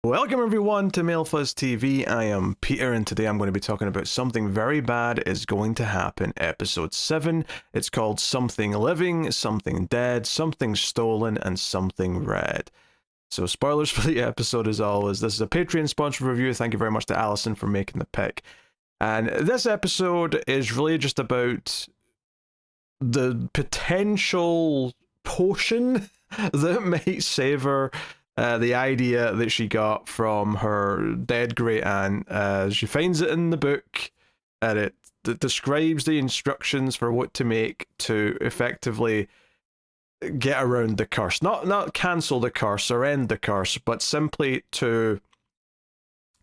Welcome everyone to MailFuzz TV. I am Peter and today I'm going to be talking about Something Very Bad Is Going to Happen, episode 7. It's called Something Living, Something Dead, Something Stolen, and Something Red. So spoilers for the episode as always. This is a Patreon sponsored review. Thank you very much to Allison for making the pick. And this episode is really just about the potential potion that might save her. The idea that she got from her dead great aunt. She finds it in the book, and it describes the instructions for what to make to effectively get around the curse. Not cancel the curse or end the curse, but simply to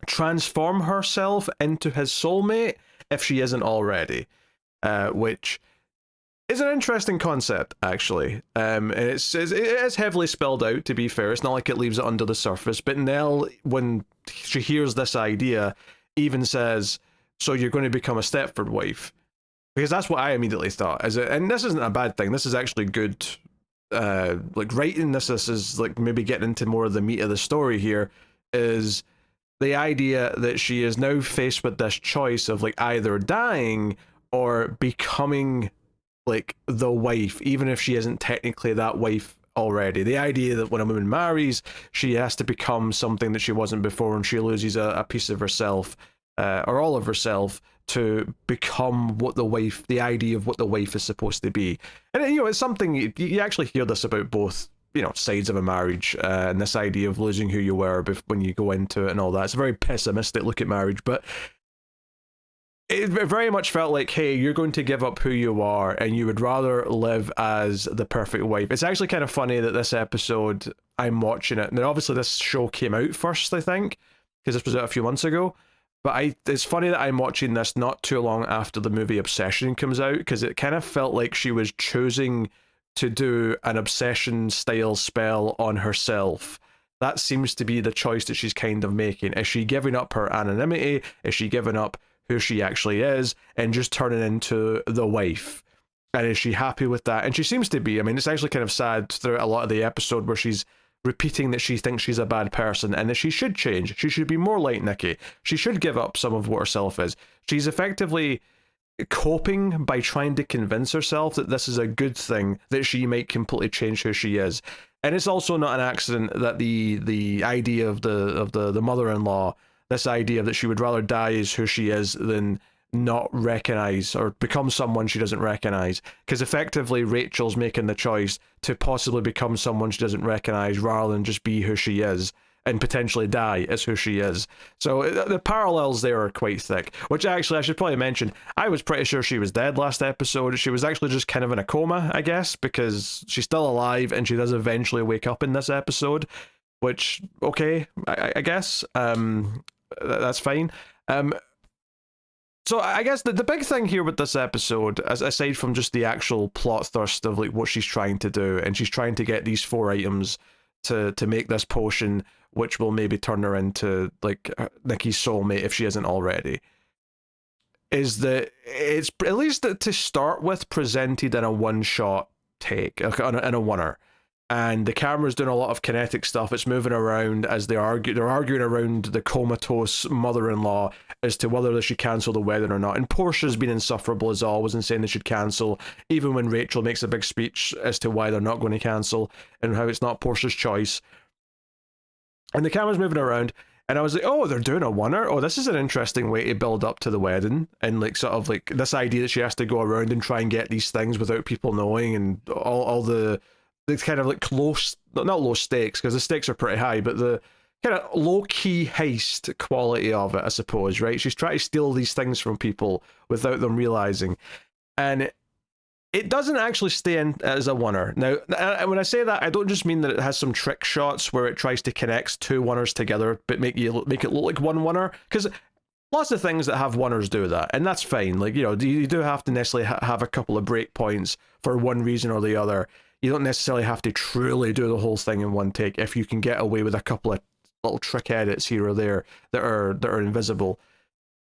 transform herself into his soulmate if she isn't already. Which is an interesting concept, actually. And it is heavily spelled out, to be fair. It's not like it leaves it under the surface. But Nell, when she hears this idea, even says, so you're going to become a Stepford wife. Because that's what I immediately thought. And this isn't a bad thing. This is actually good, writing. This is like maybe getting into more of the meat of the story here, is the idea that she is now faced with this choice of like either dying or becoming like the wife, even if she isn't technically that wife already. The idea that when a woman marries, she has to become something that she wasn't before, and she loses a piece of herself, or all of herself, to become what the idea of what the wife is supposed to be. And it's something you actually hear this about both sides of a marriage, and this idea of losing who you were when you go into it and all that. It's a very pessimistic look at marriage, but it very much felt like, hey, you're going to give up who you are and you would rather live as the perfect wife. It's actually kind of funny that this episode, I'm watching it, and obviously this show came out first, I think, because this was out a few months ago, but it's funny that I'm watching this not too long after the movie Obsession comes out, because it kind of felt like she was choosing to do an Obsession style spell on herself. That seems to be the choice that she's kind of making. Is she giving up her anonymity? Is she giving up who she actually is and just turning into the wife? And is she happy with that? And she seems to be. I mean, it's actually kind of sad throughout a lot of the episode where she's repeating that she thinks she's a bad person and that she should change. She should be more like Nikki. She should give up some of what herself is. She's effectively coping by trying to convince herself that this is a good thing, that she might completely change who she is. And it's also not an accident that the idea of the mother-in-law, this idea that she would rather die as who she is than not recognize or become someone she doesn't recognize, because effectively Rachel's making the choice to possibly become someone she doesn't recognize rather than just be who she is and potentially die as who she is. So the parallels there are quite thick, which actually I should probably mention, I was pretty sure she was dead last episode. She was actually just kind of in a coma, I guess, because she's still alive and she does eventually wake up in this episode, which, okay, I guess, that's fine. So I guess the big thing here with this episode, aside from just the actual plot thrust of like what she's trying to do, and she's trying to get these 4 items to make this potion, which will maybe turn her into like Nikki's soulmate if she isn't already, is that it's at least to start with presented in a one-shot take, in a oneer. And the camera's doing a lot of kinetic stuff. It's moving around as they're arguing around the comatose mother-in-law as to whether they should cancel the wedding or not. And Portia's been insufferable as always and saying they should cancel, even when Rachel makes a big speech as to why they're not going to cancel and how it's not Portia's choice. And the camera's moving around, and I was like, oh, they're doing a oneer? Oh, this is an interesting way to build up to the wedding. And like sort of like this idea that she has to go around and try and get these things without people knowing, and all the kind of like not low stakes, because the stakes are pretty high, but the kind of low-key heist quality of it, I suppose, right? She's trying to steal these things from people without them realizing. And it doesn't actually stay in as a oneer. Now, when I say that, I don't just mean that it has some trick shots where it tries to connect 2 oneers together, but make it look like one oneer, because lots of things that have oneers do that, and that's fine. Like, you do have to necessarily have a couple of breakpoints for one reason or the other. You don't necessarily have to truly do the whole thing in one take if you can get away with a couple of little trick edits here or there that are invisible.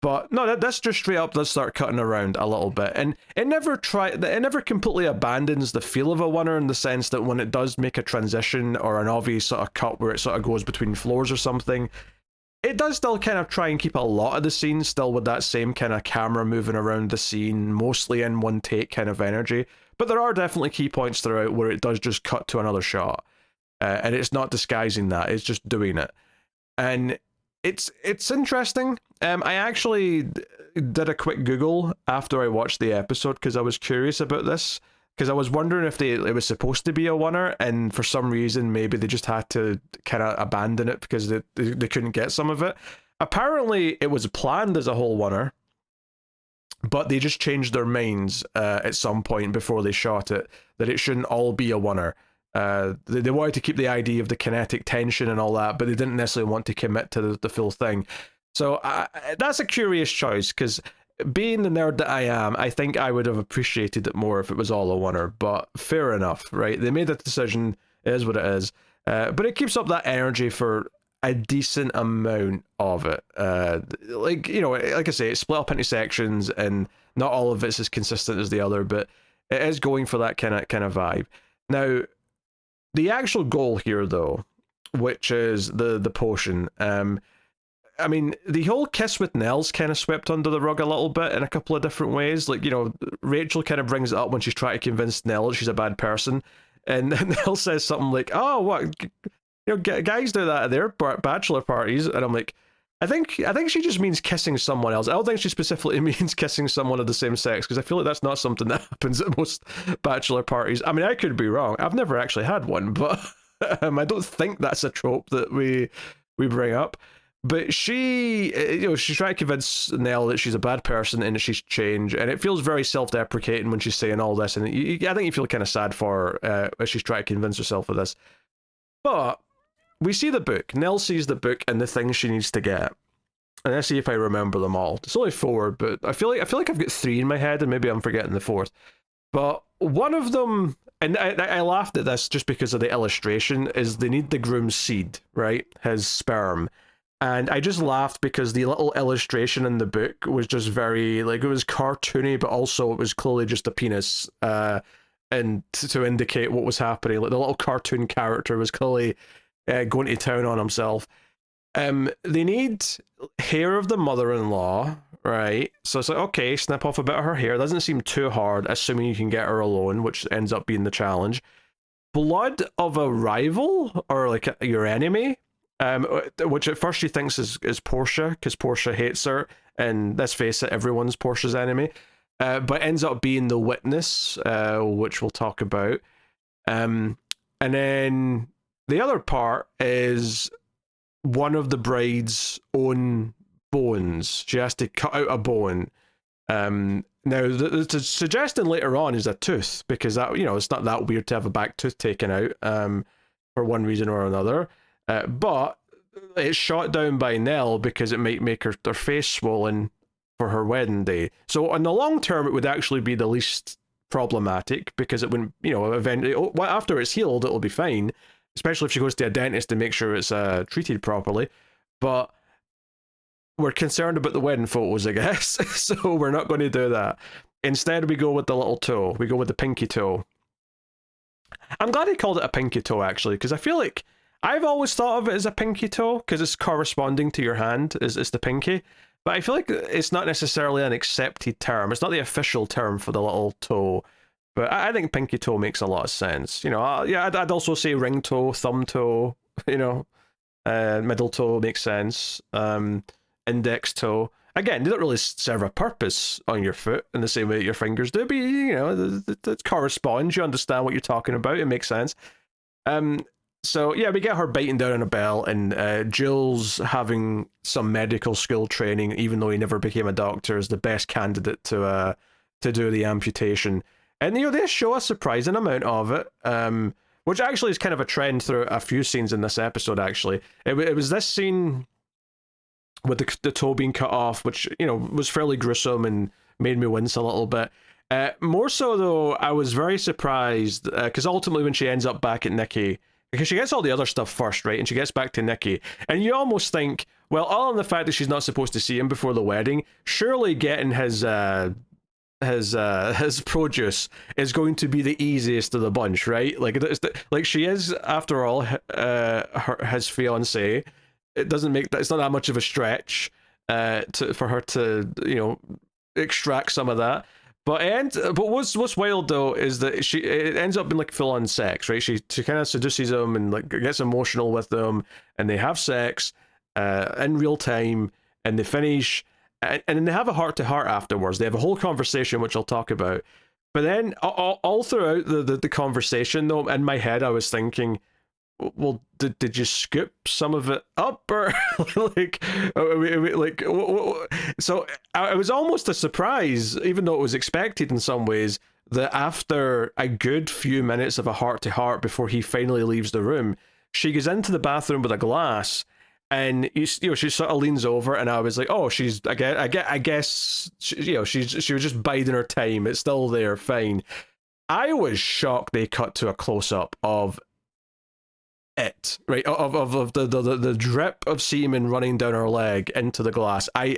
But no, that's just straight up does start cutting around a little bit, and it never completely abandons the feel of a oneer in the sense that when it does make a transition or an obvious sort of cut where it sort of goes between floors or something, it does still kind of try and keep a lot of the scene still with that same kind of camera moving around the scene, mostly in one take kind of energy. But there are definitely key points throughout where it does just cut to another shot, and it's not disguising that; it's just doing it, and it's interesting. I actually did a quick Google after I watched the episode because I was curious about this, because I was wondering if it was supposed to be a oneer, and for some reason maybe they just had to kind of abandon it because they couldn't get some of it. Apparently it was planned as a whole oneer, but they just changed their minds at some point before they shot it, that it shouldn't all be a oneer. They wanted to keep the idea of the kinetic tension and all that, but they didn't necessarily want to commit to the full thing. So that's a curious choice, because being the nerd that I am, I think I would have appreciated it more if it was all a oneer, but fair enough, right? They made that decision, it is what it is. But it keeps up that energy for a decent amount of it. Like I say, it's split up into sections, and not all of it's as consistent as the other, but it is going for that kind of vibe. Now, the actual goal here, though, which is the potion, I mean, the whole kiss with Nell's kind of swept under the rug a little bit in a couple of different ways. Like, Rachel kind of brings it up when she's trying to convince Nell that she's a bad person, and Nell says something like, "Oh, what? Guys do that at their bachelor parties," and I'm like, I think she just means kissing someone else. I don't think she specifically means kissing someone of the same sex, because I feel like that's not something that happens at most bachelor parties. I mean, I could be wrong. I've never actually had one, but I don't think that's a trope that we bring up. But she, she's trying to convince Nell that she's a bad person and that she's changed, and it feels very self-deprecating when she's saying all this, and I think you feel kind of sad for her as she's trying to convince herself of this. But we see the book. Nell sees the book and the things she needs to get, and let's see if I remember them all. It's only 4, but I feel like I've got 3 in my head, and maybe I'm forgetting the 4th. But one of them, and I laughed at this just because of the illustration, is they need the groom's seed, right? His sperm. And I just laughed because the little illustration in the book was just very, like, it was cartoony, but also it was clearly just a penis, and to indicate what was happening. Like, the little cartoon character was clearly going to town on himself. They need hair of the mother-in-law, right? So it's like, okay, snip off a bit of her hair. Doesn't seem too hard, assuming you can get her alone, which ends up being the challenge. Blood of a rival, or like your enemy. Which at first she thinks is Portia, because Portia hates her, and let's face it, everyone's Portia's enemy. But ends up being the witness, which we'll talk about. And then the other part is one of the bride's own bones. She has to cut out a bone. Now, the suggestion later on is a tooth, because that, it's not that weird to have a back tooth taken out, for one reason or another. But it's shot down by Nell because it might make her face swollen for her wedding day. So in the long term, it would actually be the least problematic, because it wouldn't, eventually, after it's healed, it'll be fine, especially if she goes to a dentist to make sure it's treated properly. But we're concerned about the wedding photos, I guess, so we're not going to do that. Instead, we go with the little toe. We go with the pinky toe. I'm glad he called it a pinky toe, actually, because I feel like I've always thought of it as a pinky toe, because it's corresponding to your hand, is the pinky. But I feel like it's not necessarily an accepted term. It's not the official term for the little toe. But I think pinky toe makes a lot of sense. I'd also say ring toe, thumb toe, middle toe makes sense. Index toe. Again, they don't really serve a purpose on your foot in the same way that your fingers do, but, it corresponds. You understand what you're talking about. It makes sense. So, yeah, we get her biting down on a bell, and Jules, having some medical school training, even though he never became a doctor, is the best candidate to do the amputation. And, they show a surprising amount of it, which actually is kind of a trend through a few scenes in this episode, actually. It was this scene with the toe being cut off, which, was fairly gruesome and made me wince a little bit. More so, though, I was very surprised, because ultimately when she ends up back at Nikki, because she gets all the other stuff first, right? And she gets back to Nikki. And you almost think, Well, all on the fact that she's not supposed to see him before the wedding, surely getting his produce is going to be the easiest of the bunch, right? Like she is, after all, his fiance. It doesn't make that, it's not that much of a stretch for her to, you know, extract some of that. But what's wild though is that it ends up being like full on sex, right? She kind of seduces him and like gets emotional with them, and they have sex in real time, and they finish, and then they have a heart to heart afterwards. They have a whole conversation, which I'll talk about. But then all throughout the conversation, though, in my head, I was thinking, well, did you scoop some of it up, or like so it was almost a surprise, even though it was expected in some ways, that after a good few minutes of a heart to heart before he finally leaves the room, she goes into the bathroom with a glass, and you know, she sort of leans over, and I was like, oh, she's I guess she was just biding her time. It's still there, fine. I was shocked they cut to a close up of it, right, of the drip of semen running down her leg into the glass. I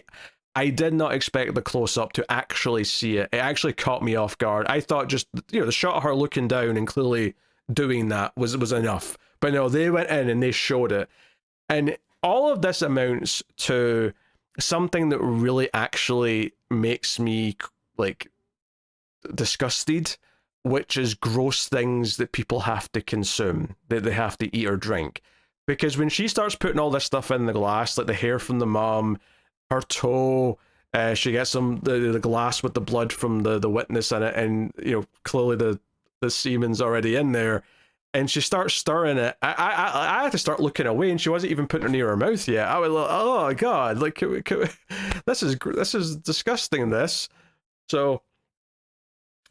did not expect the close up to actually see it. It actually caught me off guard. I thought just, you know, the shot of her looking down and clearly doing that was enough. But no, they went in and they showed it. And all of this amounts to something that really actually makes me like disgusted, which is gross things that people have to consume, that they have to eat or drink. Because when she starts putting all this stuff in the glass, like the hair from the mom, her toe, she gets the glass with the blood from the witness in it, and you know, clearly the semen's already in there, and she starts stirring it. I had to start looking away, and she wasn't even putting it near her mouth yet. I was like, oh god, like this is disgusting. So.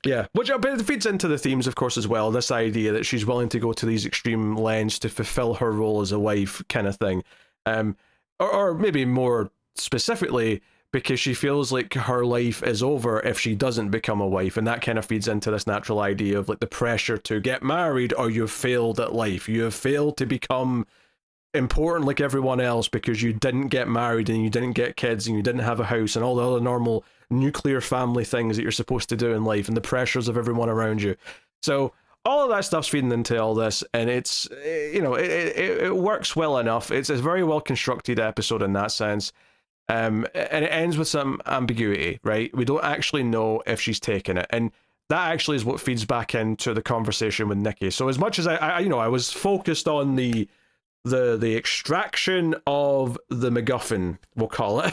Yeah, which it feeds into the themes, of course, as well. This idea that she's willing to go to these extreme lengths to fulfill her role as a wife, kind of thing. Or maybe more specifically, because she feels like her life is over if she doesn't become a wife, and that kind of feeds into this natural idea of like the pressure to get married, or you've failed at life. You have failed to become important like everyone else because you didn't get married and you didn't get kids and you didn't have a house and all the other normal nuclear family things that you're supposed to do in life, and the pressures of everyone around you. So all of that stuff's feeding into all this, and it's, you know, it works well enough. It's a very well constructed episode in that sense. And it ends with some ambiguity, right? We don't actually know if she's taken it, and that actually is what feeds back into the conversation with Nikki. So as much as I was focused on the extraction of the MacGuffin, we'll call it,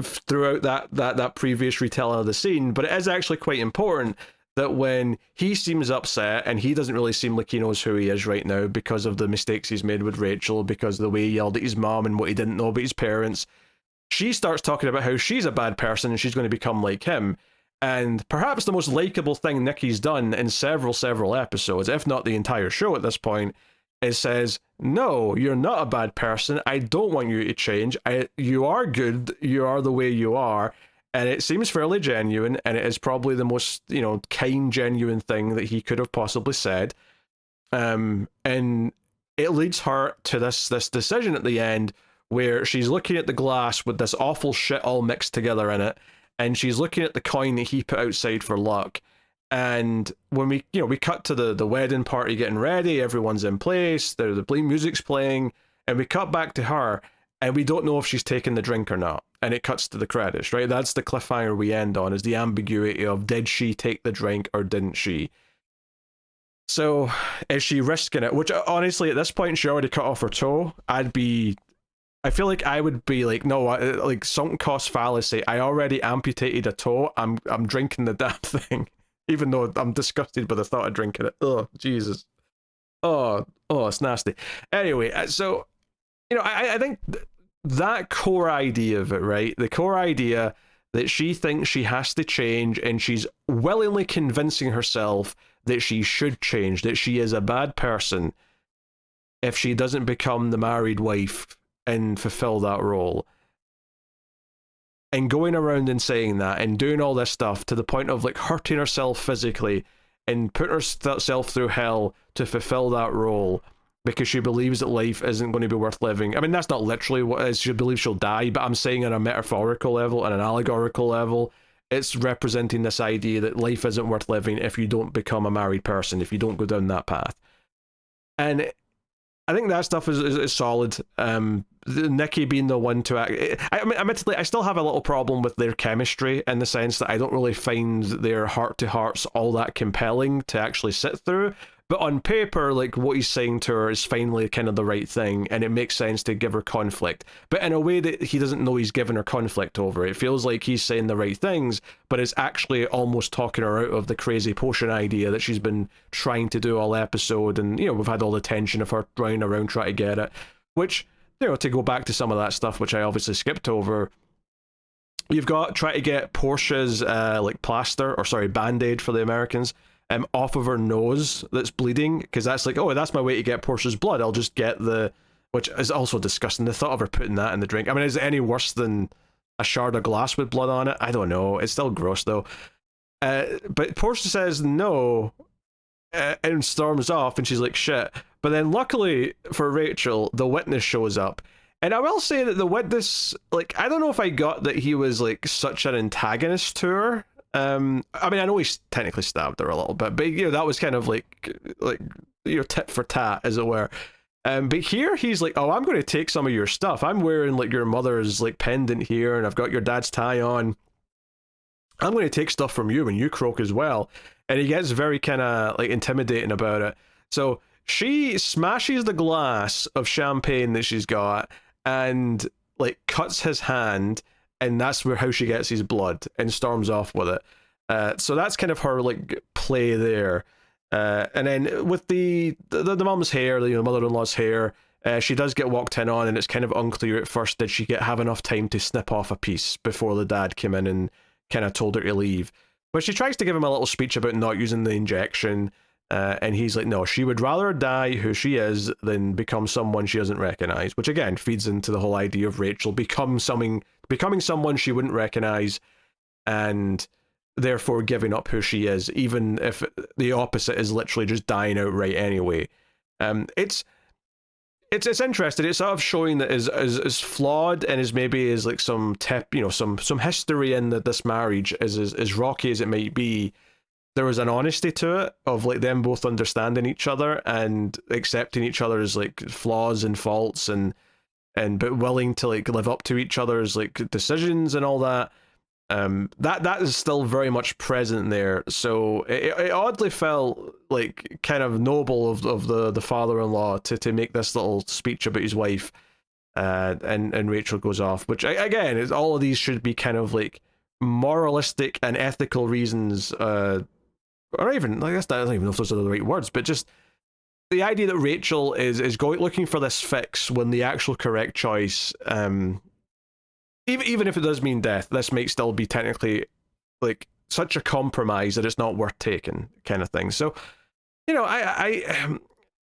throughout that previous retelling of the scene, but it is actually quite important that when he seems upset, and he doesn't really seem like he knows who he is right now because of the mistakes he's made with Rachel, because of the way he yelled at his mom and what he didn't know about his parents, she starts talking about how she's a bad person and she's going to become like him. And perhaps the most likable thing Nikki's done in several episodes, if not the entire show at this point, it says, no, you're not a bad person. I don't want you to change. You are good. You are the way you are. And it seems fairly genuine, and it is probably the most, you know, kind, genuine thing that he could have possibly said. And it leads her to this decision at the end where she's looking at the glass with this awful shit all mixed together in it, and she's looking at the coin that he put outside for luck. And when we cut to the wedding party getting ready, everyone's in place, the music's playing, and we cut back to her, and we don't know if she's taken the drink or not. And it cuts to the credits, right? That's the cliffhanger we end on, is the ambiguity of, did she take the drink or didn't she? So, is she risking it? Which, honestly, at this point, she already cut off her toe. I feel like I would be like, no, like sunk cost fallacy. I already amputated a toe. I'm drinking the damn thing. Even though I'm disgusted by the thought of drinking it. Oh, Jesus. Oh, it's nasty. Anyway, so, you know, I think that core idea of it, right? The core idea that she thinks she has to change, and she's willingly convincing herself that she should change, that she is a bad person if she doesn't become the married wife and fulfill that role. And going around and saying that and doing all this stuff to the point of like hurting herself physically and putting herself through hell to fulfill that role, because she believes that life isn't going to be worth living. I mean, that's not literally what it is. She believes she'll die, but I'm saying on a metaphorical level and an allegorical level, it's representing this idea that life isn't worth living if you don't become a married person, if you don't go down that path. And I think that stuff is solid. Nikki being the one to act. I mean, admittedly, I still have a little problem with their chemistry in the sense that I don't really find their heart-to-hearts all that compelling to actually sit through. But on paper, like, what he's saying to her is finally kind of the right thing, and it makes sense to give her conflict. But in a way that he doesn't know he's giving her conflict over. It feels like he's saying the right things, but it's actually almost talking her out of the crazy potion idea that she's been trying to do all episode. And, you know, we've had all the tension of her running around trying to get it. Which, you know, to go back to some of that stuff, which I obviously skipped over, you've got try to get Portia's, like, Band-Aid for the Americans, off of her nose that's bleeding, because that's like, oh, that's my way to get Portia's blood. I'll just get which is also disgusting. The thought of her putting that in the drink. I mean, is it any worse than a shard of glass with blood on it? I don't know. It's still gross, though. But Portia says no, and storms off, and she's like, shit. But then luckily for Rachel, the witness shows up. And I will say that the witness, like, I don't know if I got that he was, like, such an antagonist to her. I mean, I know he's technically stabbed her a little bit, but, you know, that was kind of like your tit for tat, as it were. But here he's like, oh, I'm going to take some of your stuff. I'm wearing, like, your mother's, like, pendant here, and I've got your dad's tie on. I'm going to take stuff from you, and you croak as well. And he gets very kind of, like, intimidating about it. So she smashes the glass of champagne that she's got and, like, cuts his hand, and that's how she gets his blood and storms off with it. So that's kind of her, like, play there. And then with the mum's hair, the mother-in-law's hair, she does get walked in on, and it's kind of unclear at first, did she have enough time to snip off a piece before the dad came in and kind of told her to leave. But she tries to give him a little speech about not using the injection, and he's like, no, she would rather die who she is than become someone she doesn't recognize, which again feeds into the whole idea of Rachel becoming someone she wouldn't recognize, and therefore giving up who she is, even if the opposite is literally just dying outright anyway. It's interesting. It's sort of showing that as flawed and as maybe as like some history in this marriage as rocky as it might be, there was an honesty to it of like them both understanding each other and accepting each other's like flaws and faults and but willing to like live up to each other's like decisions and all that. That is still very much present there. So it oddly felt like kind of noble of the father-in-law to make this little speech about his wife, and Rachel goes off, which again is all of these should be kind of like moralistic and ethical reasons, or even, I guess I don't even know if those are the right words, but just the idea that Rachel is going looking for this fix when the actual correct choice, even if it does mean death, this might still be technically like such a compromise that it's not worth taking, kind of thing. So, you know, I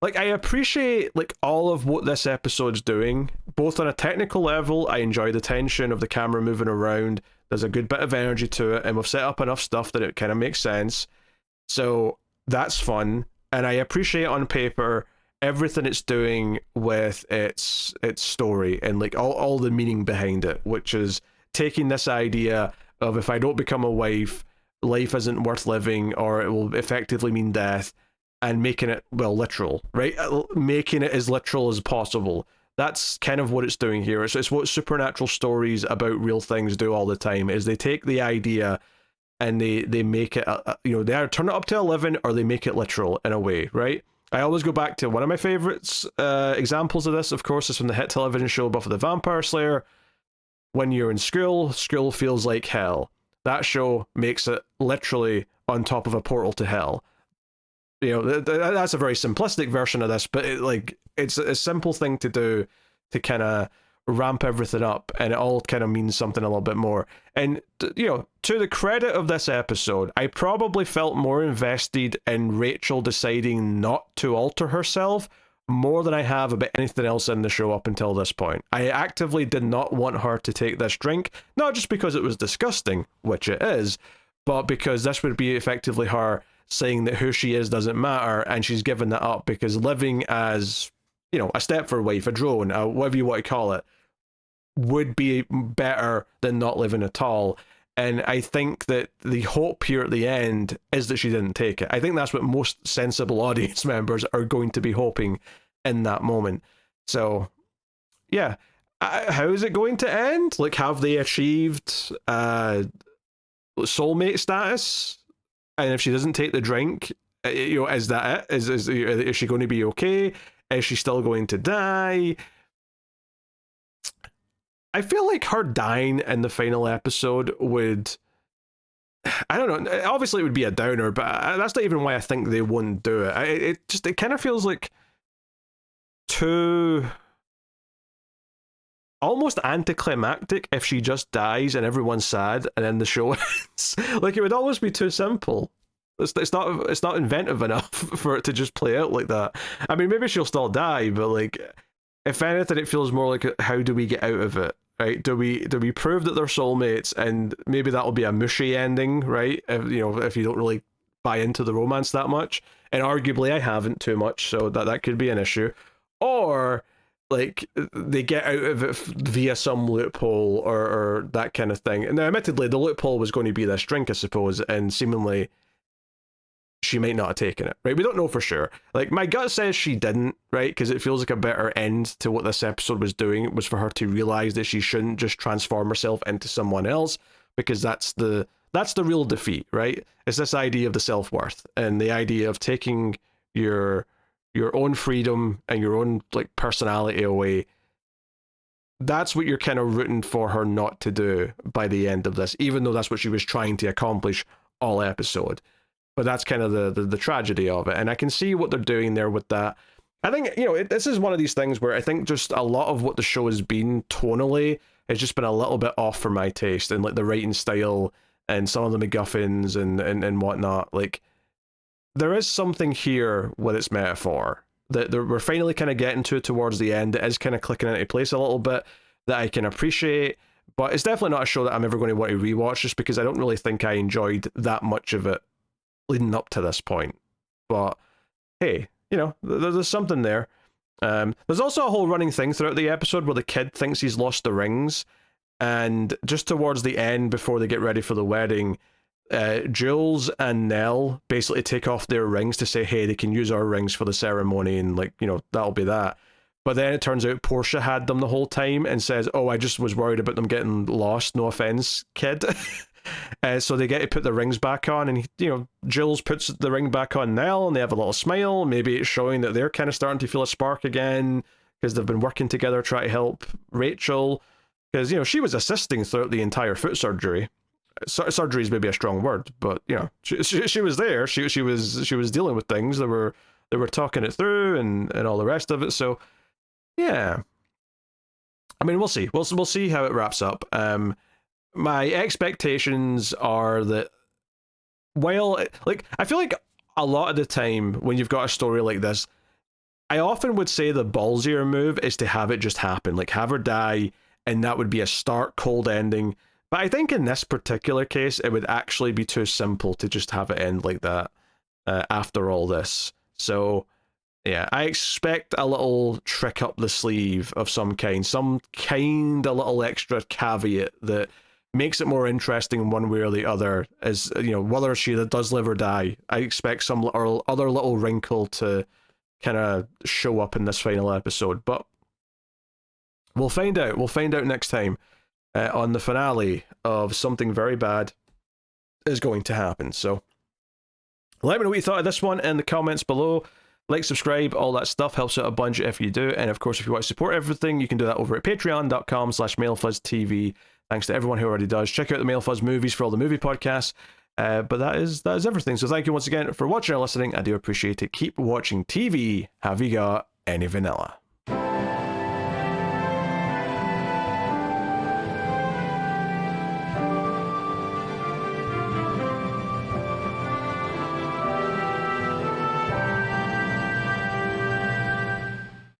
appreciate like all of what this episode's doing, both on a technical level. I enjoy the tension of the camera moving around. There's a good bit of energy to it, and we've set up enough stuff that it kind of makes sense. So that's fun, and I appreciate on paper everything it's doing with its story and like all the meaning behind it, which is taking this idea of if I don't become a wife, life isn't worth living, or it will effectively mean death, and making it, well, literal, right? Making it as literal as possible. That's kind of what it's doing here. It's what supernatural stories about real things do all the time, is they take the idea and they make it, they either turn it up to 11 or they make it literal in a way, right? I always go back to one of my favorites examples of this, of course, is from the hit television show Buffy the Vampire Slayer. When you're in school feels like hell. That show makes it literally on top of a portal to hell. You know, that's a very simplistic version of this, but it's a simple thing to do to kind of ramp everything up, and it all kind of means something a little bit more. And, you know, to the credit of this episode, I probably felt more invested in Rachel deciding not to alter herself more than I have about anything else in the show up until this point. I actively did not want her to take this drink, not just because it was disgusting, which it is, but because this would be effectively her saying that who she is doesn't matter, and she's given that up because living as you know, a Stepford wife, a drone, whatever you want to call it, would be better than not living at all. And I think that the hope here at the end is that she didn't take it. I think that's what most sensible audience members are going to be hoping in that moment. So, yeah. How is it going to end? Like, have they achieved soulmate status? And if she doesn't take the drink, you know, is that it? Is she going to be okay? Is she still going to die? I feel like her dying in the final episode would, I don't know, obviously it would be a downer, but that's not even why I think they wouldn't do it. It kind of feels like too almost anticlimactic if she just dies and everyone's sad and then the show ends. Like, it would almost be too simple. It's not inventive enough for it to just play out like that. I mean, maybe she'll still die, but like, if anything, it feels more like, how do we get out of it? Right? Do we prove that they're soulmates, and maybe that'll be a mushy ending, right? If you don't really buy into the romance that much, and arguably I haven't too much, so that could be an issue. Or like, they get out of it via some loophole or that kind of thing. And now, admittedly, the loophole was going to be this drink, I suppose, and seemingly she might not have taken it, right? We don't know for sure. Like, my gut says she didn't, right? Because it feels like a better end to what this episode was doing, was for her to realize that she shouldn't just transform herself into someone else, because that's the real defeat, right? It's this idea of the self-worth and the idea of taking your own freedom and your own like personality away. That's what you're kind of rooting for her not to do by the end of this, even though that's what she was trying to accomplish all episode. But that's kind of the tragedy of it. And I can see what they're doing there with that. I think, this is one of these things where I think just a lot of what the show has been tonally has just been a little bit off for my taste, and like the writing style and some of the MacGuffins and whatnot. Like, there is something here with its metaphor that we're finally kind of getting to towards the end. It is kind of clicking into place a little bit that I can appreciate, but it's definitely not a show that I'm ever going to want to rewatch, just because I don't really think I enjoyed that much of it leading up to this point. But hey, there's something there. There's also a whole running thing throughout the episode where the kid thinks he's lost the rings, and just towards the end, before they get ready for the wedding, Jules and Nell basically take off their rings to say, hey, they can use our rings for the ceremony, and that'll be that. But then it turns out Portia had them the whole time and says, oh, I just was worried about them getting lost, no offense, kid. So they get to put the rings back on, and Jules puts the ring back on Nell, and they have a little smile. Maybe it's showing that they're kind of starting to feel a spark again, because they've been working together trying to help Rachel, because she was assisting throughout the entire foot surgery. Surgery is maybe a strong word, but she was there. She was dealing with things. They were talking it through and all the rest of it. So yeah, I mean, we'll see. We'll see how it wraps up. My expectations are that, while, like, I feel like a lot of the time when you've got a story like this, I often would say the ballsier move is to have it just happen, like have her die, and that would be a stark, cold ending. But I think in this particular case, it would actually be too simple to just have it end like that after all this. So yeah, I expect a little trick up the sleeve of some kind a little extra caveat that makes it more interesting one way or the other, as whether she does live or die. I expect some other little wrinkle to kind of show up in this final episode, but we'll find out. We'll find out next time on the finale of Something Very Bad Is Going to Happen. So let me know what you thought of this one in the comments below. Like, subscribe, all that stuff helps out a bunch if you do. And of course, if you want to support everything, you can do that over at patreon.com/MailFuzzTV. Thanks to everyone who already does. Check out the Mail Fuzz movies for all the movie podcasts. But that is everything. So thank you once again for watching or listening. I do appreciate it. Keep watching TV. Have you got any vanilla?